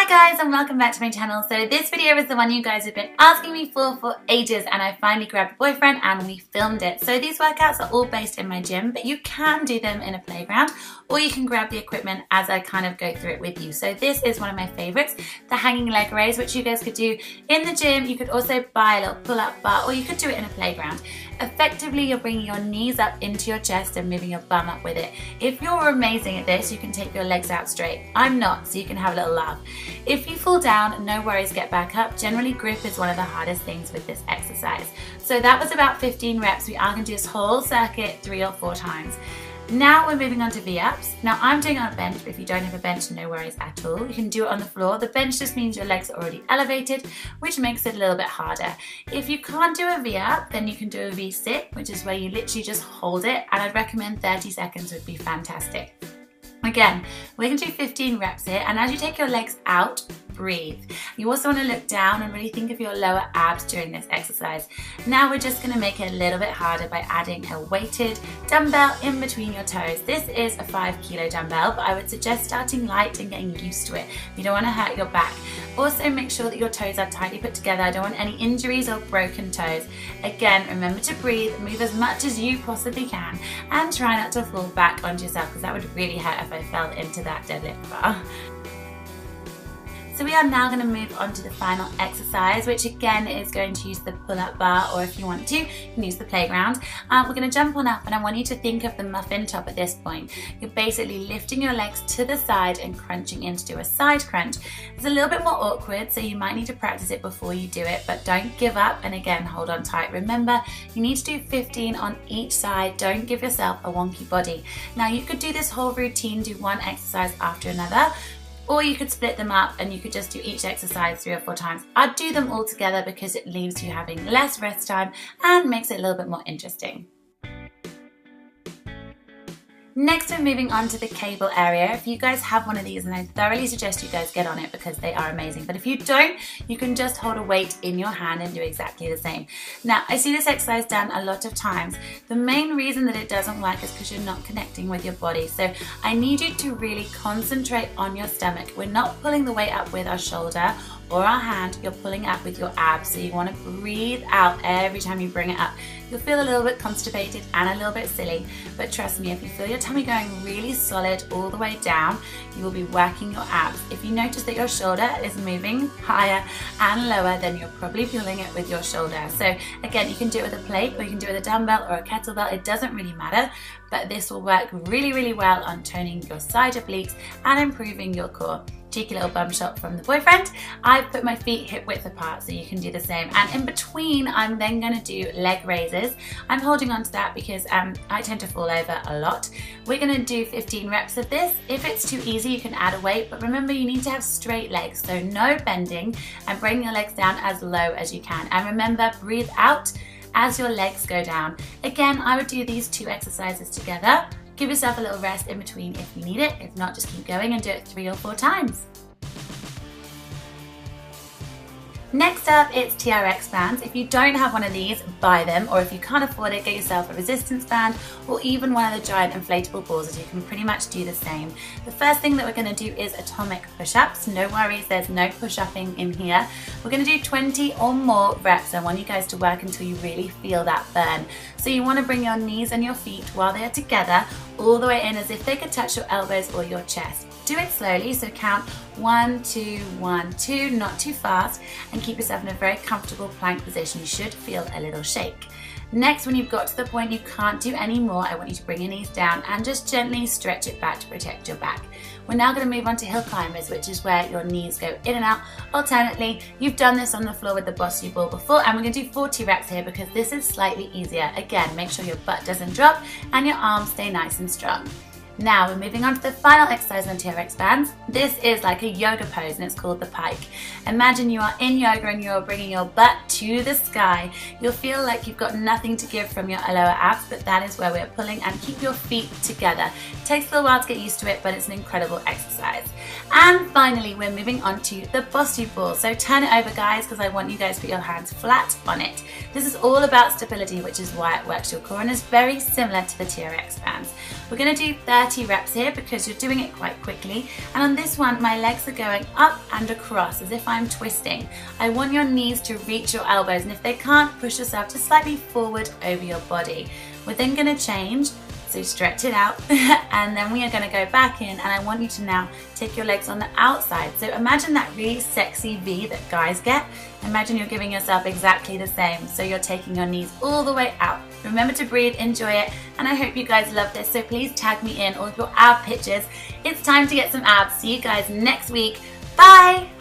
Hi guys and welcome back to my channel. So this video is the one you guys have been asking me for ages, and I finally grabbed a boyfriend and we filmed it. So these workouts are all based in my gym, but you can do them in a playground or you can grab the equipment as I kind of go through it with you. So this is one of my favorites, the hanging leg raise, which you guys could do in the gym. You could also buy a little pull-up bar or you could do it in a playground. Effectively, you're bringing your knees up into your chest and moving your bum up with it. If you're amazing at this, you can take your legs out straight. I'm not, so you can have a little laugh. If you fall down, no worries, get back up. Generally, grip is one of the hardest things with this exercise. So that was about 15 reps. We are going to do this whole circuit 3 or 4 times. Now we're moving on to V-ups. Now I'm doing it on a bench, but if you don't have a bench, no worries at all. You can do it on the floor. The bench just means your legs are already elevated, which makes it a little bit harder. If you can't do a V-up, then you can do a V-sit, which is where you literally just hold it, and I'd recommend 30 seconds would be fantastic. Again, we're going to do 15 reps here, and as you take your legs out, breathe. You also want to look down and really think of your lower abs during this exercise. Now we're just going to make it a little bit harder by adding a weighted dumbbell in between your toes. This is a 5 kilo dumbbell, but I would suggest starting light and getting used to it. You don't want to hurt your back. Also make sure that your toes are tightly put together. I don't want any injuries or broken toes. Again, remember to breathe, move as much as you possibly can, and try not to fall back onto yourself, because that would really hurt if I fell into that deadlift bar. So we are now going to move on to the final exercise, which again is going to use the pull-up bar, or if you want to, you can use the playground. We're going to jump on up, and I want you to think of the muffin top at this point. You're basically lifting your legs to the side and crunching in to do a side crunch. It's a little bit more awkward, so you might need to practice it before you do it, but don't give up, and again, hold on tight. Remember, you need to do 15 on each side. Don't give yourself a wonky body. Now you could do this whole routine, do one exercise after another, or you could split them up and you could just do each exercise 3 or 4 times. I'd do them all together because it leaves you having less rest time and makes it a little bit more interesting. Next, we're moving on to the cable area. If you guys have one of these, and I thoroughly suggest you guys get on it because they are amazing. But if you don't, you can just hold a weight in your hand and do exactly the same. Now, I see this exercise done a lot of times. The main reason that it doesn't work is because you're not connecting with your body. So I need you to really concentrate on your stomach. We're not pulling the weight up with our shoulder or our hand, you're pulling up with your abs. So you want to breathe out every time you bring it up. You'll feel a little bit constipated and a little bit silly, but trust me, if you feel your tummy going really solid all the way down, you will be working your abs. If you notice that your shoulder is moving higher and lower, then you're probably fueling it with your shoulder. So again, you can do it with a plate, or you can do it with a dumbbell or a kettlebell. It doesn't really matter, but this will work really, really well on toning your side obliques and improving your core. Cheeky little bum shot from the boyfriend. I've put my feet hip width apart so you can do the same, and in between I'm then going to do leg raises. I'm holding on to that because I tend to fall over a lot. We're going to do 15 reps of this. If it's too easy, you can add a weight, but remember, you need to have straight legs, so no bending, and bring your legs down as low as you can. And remember, breathe out as your legs go down. Again, I would do these 2 exercises together. Give yourself a little rest in between if you need it. If not, just keep going and do it 3 or 4 times. Next up, it's TRX bands. If you don't have one of these, buy them, or if you can't afford it, get yourself a resistance band or even one of the giant inflatable balls, as you can pretty much do the same. The first thing that we're going to do is atomic push-ups. No worries, there's no push-upping in here. We're going to do 20 or more reps. I want you guys to work until you really feel that burn. So you want to bring your knees and your feet while they're together all the way in, as if they could touch your elbows or your chest. Do it slowly, so count 1, 2, 1, 2, not too fast, and keep yourself in a very comfortable plank position. You should feel a little shake. Next, when you've got to the point you can't do any more, I want you to bring your knees down and just gently stretch it back to protect your back. We're now going to move on to hill climbers, which is where your knees go in and out alternately. You've done this on the floor with the Bossy Ball before, and we're going to do 40 reps here because this is slightly easier. Again, make sure your butt doesn't drop and your arms stay nice and strong. Now we're moving on to the final exercise on TRX bands. This is like a yoga pose, and it's called the pike. Imagine you are in yoga and you're bringing your butt to the sky. You'll feel like you've got nothing to give from your lower abs, but that is where we're pulling, and keep your feet together. It takes a little while to get used to it, but it's an incredible exercise. And finally, we're moving on to the Bossy Ball. So turn it over, guys, because I want you guys to put your hands flat on it. This is all about stability, which is why it works your core and is very similar to the TRX bands. We're going to do 30 30 reps here because you're doing it quite quickly. And on this one, my legs are going up and across as if I'm twisting. I want your knees to reach your elbows, and if they can't, push yourself just slightly forward over your body. We're then going to change. So stretch it out and then we are going to go back in, and I want you to now take your legs on the outside. So imagine that really sexy V that guys get. Imagine you're giving yourself exactly the same. So you're taking your knees all the way out. Remember to breathe, enjoy it, and I hope you guys love this. So please tag me in all of your ab pictures. It's time to get some abs. See you guys next week. Bye!